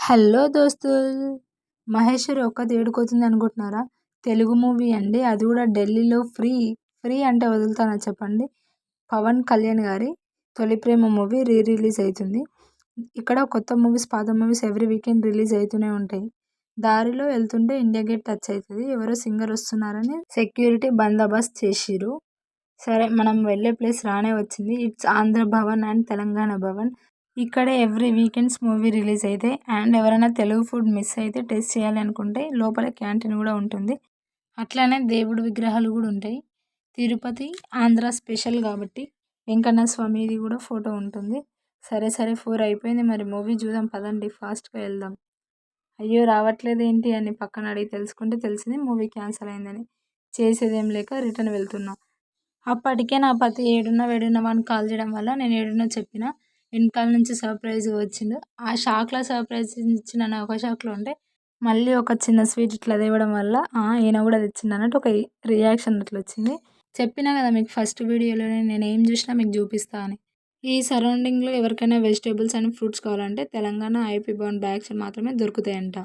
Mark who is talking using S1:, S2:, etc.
S1: Hello దోస్తుల్! 'Maheshwari' ఒక్కతి ఏడుకొచ్చింది అనుకుంటున్నారా? Telugu movie అండి. అది కూడా ఢిల్లీలో ఫ్రీ. ఫ్రీ అంటే వదులుతానా చెప్పండి? పవన్ కళ్యాణ్ గారి 'తొలి ప్రేమ' మూవీ రిలీజ్ అవుతుంది. ఇక్కడ కొత్త మూవీస్, పాత మూవీస్ ఎవ్రీ వీకెండ్ రిలీజ్ అవుతూనే ఉంటాయి. దారిలో వెళ్తుంటే ఇండియా గేట్ టచ్ అవుతుంది. ఎవరో సింగర్ వస్తున్నారని సెక్యూరిటీ బందోబస్తు చేసిర్రు. సరే, మనం వెళ్ళే ప్లేస్ రానే వచ్చింది. It's Andhra Bhavan and Telangana Bhavan. ఇక్కడే ఎవ్రీ వీకెండ్స్ మూవీ రిలీజ్ అయితే అండ్ ఎవరైనా తెలుగు ఫుడ్ మిస్ అయితే టేస్ట్ చేయాలి అనుకుంటే లోపల క్యాంటీన్ కూడా ఉంటుంది. అట్లానే దేవుడి విగ్రహాలు కూడా ఉంటాయి. తిరుపతి ఆంధ్ర స్పెషల్ కాబట్టి వెంకన్న స్వామిది కూడా ఫోటో ఉంటుంది. సరే 4 అయిపోయింది, మరి మూవీ చూద్దాం పదండి, ఫాస్ట్గా వెళ్దాం. అయ్యో రావట్లేదు ఏంటి అని పక్కన అడిగి తెలుసుకుంటే తెలిసింది మూవీ క్యాన్సిల్ అయిందని. చేసేదేం లేక రిటర్న్ వెళ్తున్నా. అప్పటికే నా పతి ఏడున్నావా అని కాల్ చేయడం వల్ల నేను ఏడున్నా చెప్పిన. వెనకాల నుంచి సర్ప్రైజ్గా వచ్చిండు. ఆ షాక్లో సర్ప్రైజ్ ఇచ్చిన ఒక షాక్లో ఉంటే మళ్ళీ ఒక చిన్న స్వీట్ ఇట్లా తేవడం వల్ల ఈయన కూడా తెచ్చిండు అన్నట్టు ఒక రియాక్షన్ అట్లా వచ్చింది. చెప్పినా కదా మీకు ఫస్ట్ వీడియోలోనే నేను ఏం చూసినా మీకు చూపిస్తా అని. ఈ సరౌండింగ్లో ఎవరికైనా వెజిటేబుల్స్ అండ్ ఫ్రూట్స్ కావాలంటే Telangana IP Bhavan back side మాత్రమే దొరుకుతాయంట.